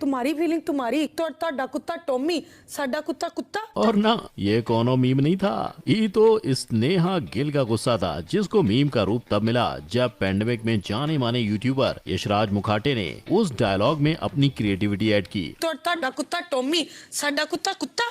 तुम्हारी फीलिंग तुम्हारी ਤੁਹਾਡਾ ਕੁੱਤਾ ਟੋਮੀ ਸਾਡਾ ਕੁੱਤਾ कुत्ता। और ना, ये कोनो मीम नहीं था, ये तो स्नेहा गिल का गुस्सा था, जिसको मीम का रूप तब मिला जब पैंडेमिक में जाने माने यूट्यूबर यशराज मुखाटे ने उस डायलॉग में अपनी क्रिएटिविटी ऐड की। ਤੁਹਾਡਾ ਕੁੱਤਾ ਟੋਮੀ ਸਾਡਾ ਕੁੱਤਾ कुत्ता।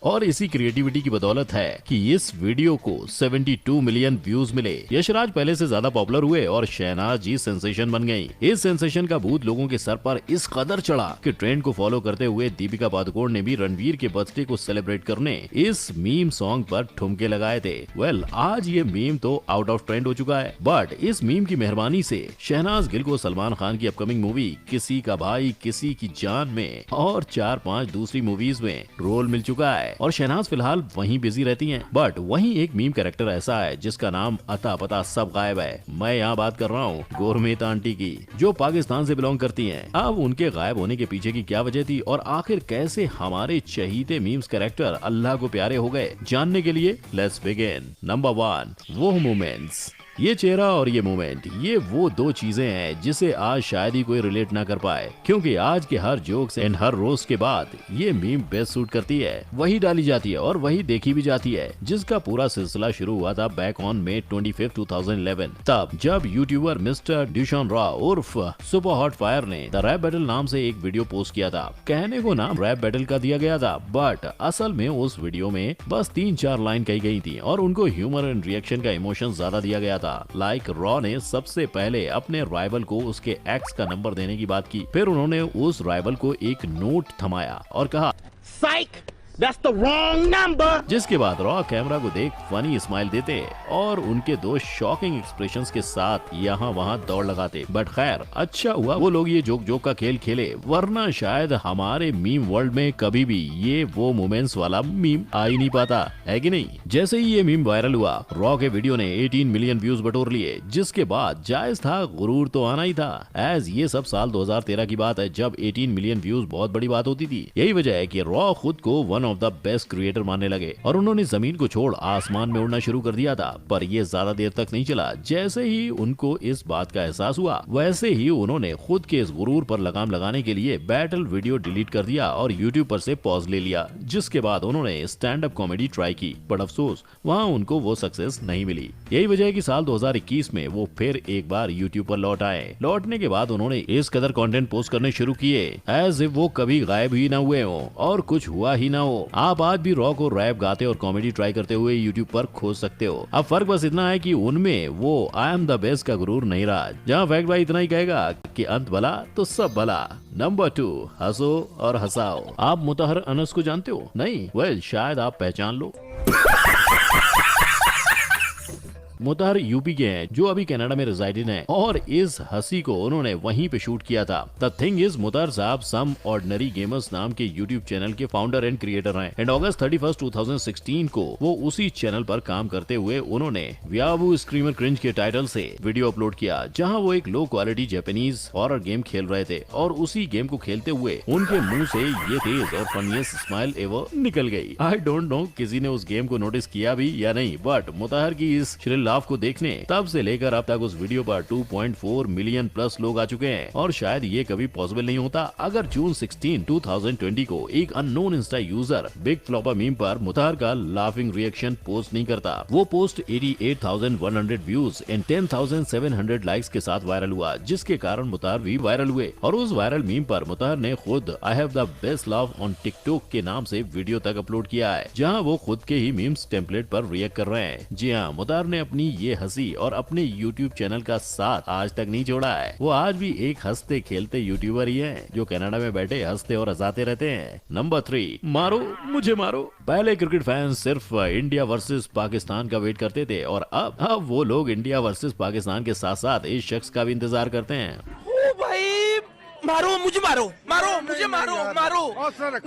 और इसी क्रिएटिविटी की बदौलत है कि इस वीडियो को 72 मिलियन व्यूज मिले। यशराज पहले से ज्यादा पॉपुलर हुए और शहनाज जी सेंसेशन बन गयी। इस सेंसेशन का भूत लोगों के सर पर इस कदर चढ़ा कि ट्रेंड को फॉलो करते हुए दीपिका पादुकोण ने भी रणवीर के बर्थडे को सेलिब्रेट करने इस मीम सॉन्ग पर ठुमके लगाए थे। वेल, आज ये मीम तो आउट ऑफ ट्रेंड हो चुका है, बट इस मीम की मेहरबानी से शहनाज गिल को सलमान खान की अपकमिंग मूवी किसी का भाई किसी की जान में और 4-5 दूसरी मूवीज में रोल मिल चुका है और शहनाज फिलहाल वहीं बिजी रहती हैं। बट वहीं एक मीम कैरेक्टर ऐसा है जिसका नाम अता पता सब गायब है। मैं यहाँ बात कर रहा हूँ गोरमेत आंटी की, जो पाकिस्तान से बिलोंग करती हैं। अब उनके गायब होने के पीछे की क्या वजह थी और आखिर कैसे हमारे चहीते मीम्स कैरेक्टर अल्लाह को प्यारे हो गए, जानने के लिए लेट्स बिगिन। नंबर 1, वो मोमेंट्स। ये चेहरा और ये मोमेंट, ये वो दो चीजें हैं जिसे आज शायद ही कोई रिलेट ना कर पाए, क्योंकि आज के हर जोक्स एंड हर रोस्ट के बाद ये मीम बेस्ट सूट करती है, वही डाली जाती है और वही देखी भी जाती है, जिसका पूरा सिलसिला शुरू हुआ था बैक ऑन May 25, 2011, तब जब यूट्यूबर मिस्टर ड्यूशॉन रॉ उर्फ सुपर हॉट फायर ने द रैप बैटल नाम से एक वीडियो पोस्ट किया था। कहने को नाम रैप बैटल का दिया गया था, बट असल में उस वीडियो में बस 3-4 लाइन कही गई थी और उनको ह्यूमर एंड रिएक्शन का इमोशन ज्यादा दिया गया था। लाइक रॉ ने सबसे पहले अपने राइवल को उसके एक्स का नंबर देने की बात की, फिर उन्होंने उस राइवल को एक नोट थमाया और कहा Psych! That's the wrong number! जिसके बाद रॉ कैमरा को देख फनी स्माइल देते और उनके दो शॉकिंग एक्सप्रेशंस के साथ यहाँ वहाँ दौड़ लगाते। बट खैर, अच्छा हुआ वो लोग ये जोक का खेल खेले, वरना शायद हमारे मीम वर्ल्ड में कभी भी ये वो मोमेंट्स वाला मीम आ ही नहीं पाता, है कि नहीं। जैसे ही ये मीम वायरल हुआ, रॉ के वीडियो ने 18 मिलियन व्यूज बटोर लिए, जिसके बाद जायज था गुरूर तो आना ही था, एज ये सब साल 2013 की बात है, जब 18 मिलियन व्यूज बहुत बड़ी बात होती थी। यही वजह है कि रॉ खुद को one of the best creator मानने लगे और उन्होंने जमीन को छोड़ आसमान में उड़ना शुरू कर दिया था। पर ये ज्यादा देर तक नहीं चला। जैसे ही उनको इस बात का एहसास हुआ, वैसे ही उन्होंने खुद के इस गुरूर पर लगाम लगाने के लिए बैटल वीडियो डिलीट कर दिया और यूट्यूब पर से पॉज ले लिया, जिसके बाद उन्होंने स्टैंड अप कॉमेडी ट्राई की, बट अफसोस वहाँ उनको वो सक्सेस नहीं मिली। यही वजह है कि साल 2021 में वो फिर एक बार यूट्यूब पर लौट आए। लौटने के बाद उन्होंने इस कदर कंटेंट पोस्ट करने शुरू किए एज इफ वो कभी गायब ही न हुए हो और कुछ हुआ ही ना हो। आप आज भी रॉ को रैप गाते और कॉमेडी ट्राई करते हुए यूट्यूब पर खोज सकते हो। अब फर्क बस इतना है कि उनमें वो आई एम द बेस्ट का गुरूर नहीं रहा, जहाँ फैक्ट भाई इतना ही कहेगा कि अंत भला तो सब भला। नंबर 2, हंसो और हंसाओ। आप मुतहर अनस को जानते हो? नहीं? वेल, शायद आप पहचान लो। मुतहर यूपी के हैं जो अभी कनाडा में रेजिडेंट हैं और इस हंसी को उन्होंने वहीं पे शूट किया था। द थिंग इज, मुतहर साहब सम ऑर्डिनरी गेमर्स नाम के यूट्यूब चैनल के फाउंडर एंड क्रिएटर हैं एंड अगस्त 31, 2016 को वो उसी चैनल पर काम करते हुए उन्होंने व्याबू स्क्रीमर क्रिंज के टाइटल से वीडियो अपलोड किया, जहाँ वो एक low quality Japanese horror game खेल रहे थे और उसी गेम को खेलते हुए उनके मुंह से ये तेज और फनीएस्ट स्माइल एवर निकल गई। आई डोंट नो किसी ने उस गेम को नोटिस किया भी या नहीं, बट मुतहर की इस श्रिल लाफ को देखने तब से लेकर अब तक उस वीडियो पर 2.4 मिलियन प्लस लोग आ चुके हैं और शायद ये कभी पॉसिबल नहीं होता अगर जून 16, 2020 को एक unknown insta user big flopper meme पर मुतहर का लाफिंग रिएक्शन पोस्ट नहीं करता। वो पोस्ट 88,100 व्यूज एंड 10,700 लाइक्स के साथ वायरल हुआ, जिसके कारण मुतहर भी वायरल हुए और उस वायरल मीम पर मुतहर ने खुद I have the best love on TikTok के नाम से वीडियो तक अपलोड किया है, जहाँ वो खुद के ही मीम्स टेम्पलेट पर रिएक्ट कर रहे हैं। जी हाँ, मुतहर ने अपनी ये हंसी और अपने YouTube चैनल का साथ आज तक नहीं छोड़ा है। वो आज भी एक हंसते खेलते यूट्यूबर ही हैं जो कनाडा में बैठे हंसते और हंसाते रहते हैं। नंबर 3, मारो मुझे मारो। पहले क्रिकेट फैंस सिर्फ इंडिया वर्सेस पाकिस्तान का वेट करते थे और अब वो लोग इंडिया वर्सेस पाकिस्तान के साथ साथ इस शख्स का भी इंतजार करते हैं। ओ भाई मारो मुझे, मारो मारो मुझे, मारो मारो।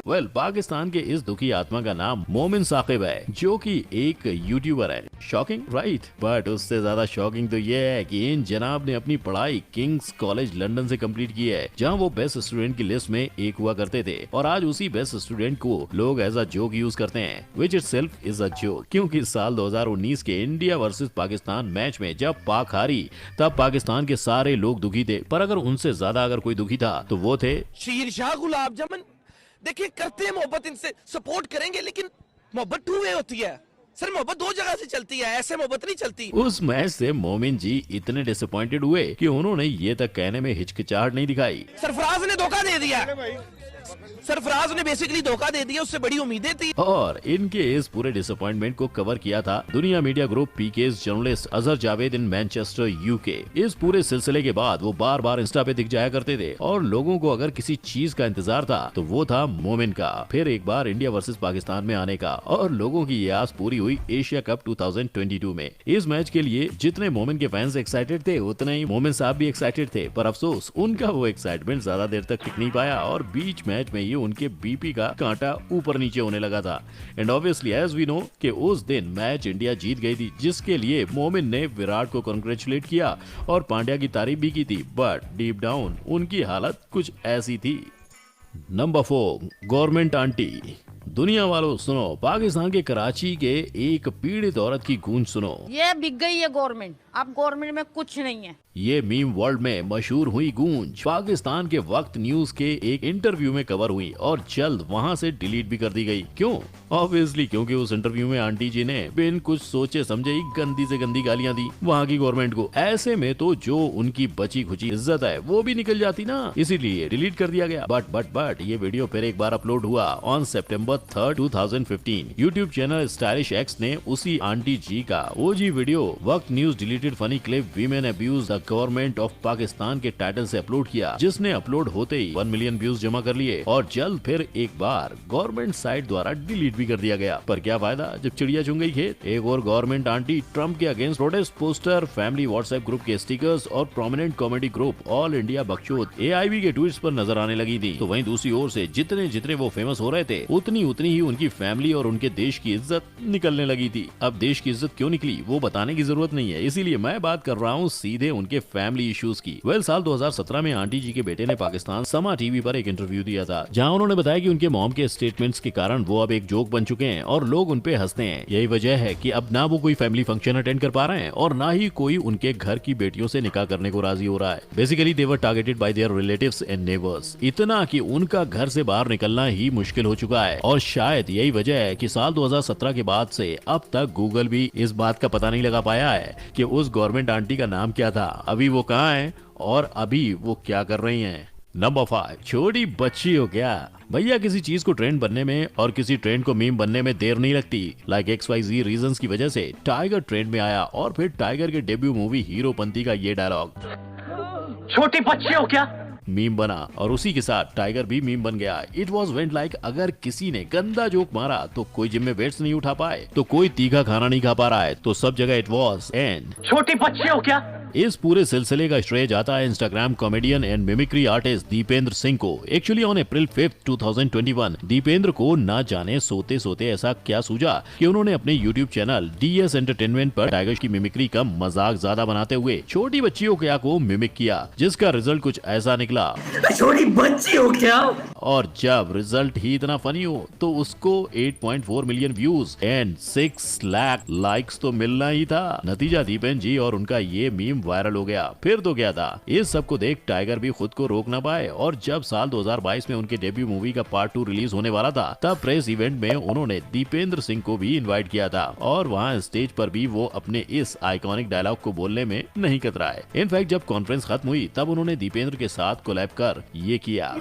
वेल, पाकिस्तान के इस दुखी आत्मा का नाम मोमिन साकिब है, जो कि एक यूट्यूबर है। Shocking, right? बट उससे ज्यादा शॉकिंग तो ये है कि इन जनाब ने अपनी पढ़ाई किंग्स कॉलेज लंदन से कंप्लीट की है, जहां वो बेस्ट स्टूडेंट की लिस्ट में एक हुआ करते थे, और आज उसी बेस्ट स्टूडेंट को लोग एज अ जोक यूज करते हैं, विच इटसेल्फ इज अ जोक। क्योंकि साल 2019 के इंडिया वर्सेस पाकिस्तान मैच में जब पाक हारी, तब पाकिस्तान के सारे लोग दुखी थे, पर अगर उनसे ज्यादा अगर कोई दुखी था तो वो थे शीरशाह गुलाब जामुन। देखिए, करते हैं मोहब्बत, इनसे सपोर्ट करेंगे, लेकिन मोहब्बत टू वे होती है सर, मोहब्बत दो जगह से चलती है, ऐसे मोहब्बत नहीं चलती। उस मैच से मोमिन जी इतने डिसअपॉइंटेड हुए कि उन्होंने ये तक कहने में हिचकिचाहट नहीं दिखाई। सरफराज ने धोखा दे दिया, सरफराज ने बेसिकली धोखा दे दिया, उससे बड़ी उम्मीदें थी। और इनके इस पूरे डिसअपॉइंटमेंट को कवर किया था Dunya media group PK's journalist Azhar Javed in Manchester UK. इस पूरे सिलसिले के बाद वो बार बार इंस्टा पे दिख जाया करते थे, और लोगों को अगर किसी चीज का इंतजार था तो वो था मोमिन का फिर एक बार इंडिया वर्सेस पाकिस्तान में आने का। और लोगों की ये आस पूरी हुई एशिया कप 2022 में। इस मैच के लिए जितने मोमिन के फैंस एक्साइटेड थे, उतने ही मोमिन साहब भी एक्साइटेड थे, पर अफसोस उनका वो एक्साइटमेंट ज्यादा देर तक टिक नहीं पाया, और बीच मैच में ही उनके बीपी का कांटा ऊपर नीचे होने लगा था। And obviously as we know कि उस दिन मैच इंडिया जीत गई थी, जिसके लिए मोमिन ने विराट को कॉन्ग्रेचुलेट किया और पांड्या की तारीफ भी की थी, बट डीप डाउन उनकी हालत कुछ ऐसी थी। Number 4, government aunty. दुनिया वालों सुनो, पाकिस्तान के कराची के एक पीड़ित औरत की गूंज सुनो। ये बिक गई है गवर्नमेंट, अब गवर्नमेंट में कुछ नहीं है। ये मीम वर्ल्ड में मशहूर हुई गूंज पाकिस्तान के वक्त न्यूज के एक इंटरव्यू में कवर हुई, और जल्द वहां से डिलीट भी कर दी गई। क्यों? ऑब्वियसली क्योंकि उस इंटरव्यू में आंटी जी ने बिन कुछ सोचे समझे ही गंदी से गंदी गालियां दी वहां की गवर्नमेंट को। ऐसे में तो जो उनकी बची खुची इज्जत है वो भी निकल जाती ना, इसीलिए डिलीट कर दिया गया। बट ये वीडियो फिर एक बार अपलोड हुआ on September 3, 2015। YouTube channel stylish x ने उसी आंटी जी का ओजी वीडियो वक्त news deleted funny clip women abuse the government of Pakistan के टाइटल से अपलोड किया, जिसने अपलोड होते ही 1 मिलियन व्यूज जमा कर लिए, और जल्द फिर एक बार गवर्नमेंट साइट द्वारा डिलीट भी कर दिया गया। पर क्या फायदा जब चिड़िया चुन गई खेत। एक और गवर्नमेंट आंटी ट्रंप के against protest poster, family WhatsApp group के स्टिकर्स और prominent comedy group all India Bakchod AIB के ट्वीट्स पर नजर आने लगी थी। तो वहीं दूसरी ओर से जितने जितने वो फेमस हो रहे थे, उतनी उतनी ही उनकी फैमिली और उनके देश की इज्जत निकलने लगी थी। अब देश की इज्जत क्यों निकली वो बताने की जरूरत नहीं है, इसीलिए मैं बात कर रहा हूँ सीधे उनके फैमिली इश्यूज की। वेल, साल 2017 में आंटी जी के बेटे ने पाकिस्तान समा टीवी पर एक इंटरव्यू दिया था, जहाँ उन्होंने बताया कि उनके मॉम के स्टेटमेंट्स के कारण वो अब एक जोक बन चुके हैं और लोग उन पे हंसते हैं। यही वजह है कि अब ना वो कोई फैमिली फंक्शन अटेंड कर पा रहे हैं और ना ही कोई उनके घर की बेटियों से निकाह करने को राजी हो रहा है। Basically they were targeted bye there relatives and neighbours, इतना कि उनका घर से बाहर निकलना ही मुश्किल हो चुका है। और शायद यही वजह है कि साल 2017 के बाद से अब तक गूगल भी इस बात का पता नहीं लगा पाया है कि उस गवर्नमेंट आंटी का नाम क्या था, अभी वो कहाँ है और अभी वो क्या कर रही हैं। नंबर 5, छोटी बच्ची हो क्या। भैया, किसी चीज को ट्रेंड बनने में और किसी ट्रेंड को मीम बनने में देर नहीं लगती। लाइक XYZ रीजंस की वजह से टाइगर ट्रेंड में आया, और फिर टाइगर के डेब्यू मूवी हीरोपंती का ये डायलॉग, छोटी बच्ची हो क्या, मीम बना, और उसी के साथ टाइगर भी मीम बन गया। इट वॉज वेंट लाइक अगर किसी ने गंदा जोक मारा तो कोई जिम में वेट्स नहीं उठा पाए, तो कोई तीखा खाना नहीं खा पा रहा है, तो सब जगह इट वॉज एंड छोटी बच्ची हो क्या। इस पूरे सिलसिले का श्रेय जाता है Instagram comedian and mimicry artist Dipendra Singh को। एक्चुअली ऑन अप्रैल 5, 2021 दीपेंद्र को ना जाने सोते सोते ऐसा क्या सूझा कि उन्होंने अपने यूट्यूब चैनल DS एंटरटेनमेंट पर टाइगर की मिमिक्री का मजाक ज्यादा बनाते हुए छोटी बच्चियों क्या को मिमिक किया, जिसका रिजल्ट कुछ ऐसा निकला, छोटी बच्ची हो क्या। और जब रिजल्ट ही इतना फनी हो तो उसको 8.4 million views and 6 lakh likes तो मिलना ही था। नतीजा दीपेंद्र जी और उनका ये मीम वायरल हो गया। फिर तो क्या था, इस सब को देख टाइगर भी खुद को रोक ना पाए, और जब साल 2022 में उनके डेब्यू मूवी का पार्ट 2 रिलीज होने वाला था, तब प्रेस इवेंट में उन्होंने दीपेंद्र सिंह को भी इनवाइट किया था, और वहाँ स्टेज पर भी वो अपने इस आइकॉनिक डायलॉग को बोलने में नहीं कतराए। इनफैक्ट जब कॉन्फ्रेंस खत्म हुई तब उन्होंने दीपेंद्र के साथ कोलैब कर ये किया,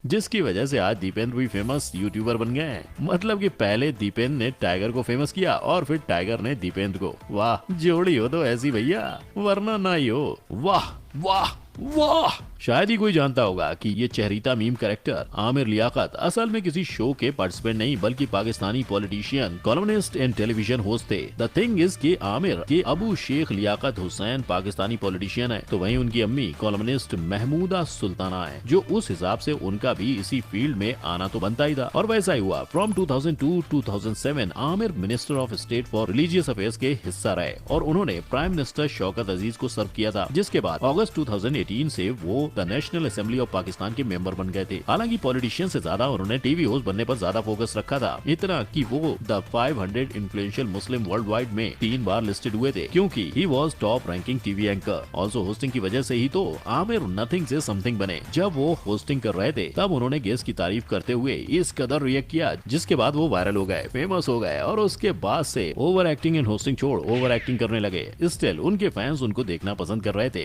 जिसकी वजह से आज दीपेंद्र भी फेमस यूट्यूबर बन गए हैं। मतलब कि पहले दीपेंद्र ने टाइगर को फेमस किया और फिर टाइगर ने दीपेंद्र को। वाह, जोड़ी हो तो ऐसी भैया, वरना ना ही हो। वाह वाह वाह, शायद ही कोई जानता होगा कि ये चेहरीता मीम कैरेक्टर आमिर लियाकत असल में किसी शो के पार्टिसिपेंट नहीं बल्कि Pakistani politician, columnist and television host थे। द थिंग इज कि आमिर के अबू शेख लियाकत हुसैन पाकिस्तानी पॉलिटिशियन है, तो वहीं उनकी अम्मी कॉलमनिस्ट महमूदा सुल्ताना है, जो उस हिसाब से उनका भी इसी फील्ड में आना तो बनता ही था। और वैसा ही हुआ। From 2002 to 2007 Aamir minister of state for religious affairs के हिस्सा रहे और उन्होंने प्राइम मिनिस्टर शौकत अजीज को सर्व किया था, जिसके बाद अगस्त 2018 से वो the national assembly of Pakistan के मेंबर बन गए थे। हालांकि पॉलिटिशियन से ज्यादा उन्होंने टीवी होस्ट बनने पर ज्यादा फोकस रखा था, इतना कि वो the 500 influential Muslim world wide में 3 बार लिस्टेड हुए थे, क्योंकि he was top ranking TV anchor. Also hosting की वजह से ही तो आमिर नथिंग से समथिंग बने। जब वो होस्टिंग कर रहे थे तब उन्होंने गेस्ट की तारीफ करते हुए इस कदर रिएक्ट किया, जिसके बाद वो वायरल हो गए, फेमस हो गए और उसके बाद से ओवर एक्टिंग एंड होस्टिंग छोड़ ओवर एक्टिंग करने लगे। स्टिल उनके फैंस उनको देखना पसंद कर रहे थे।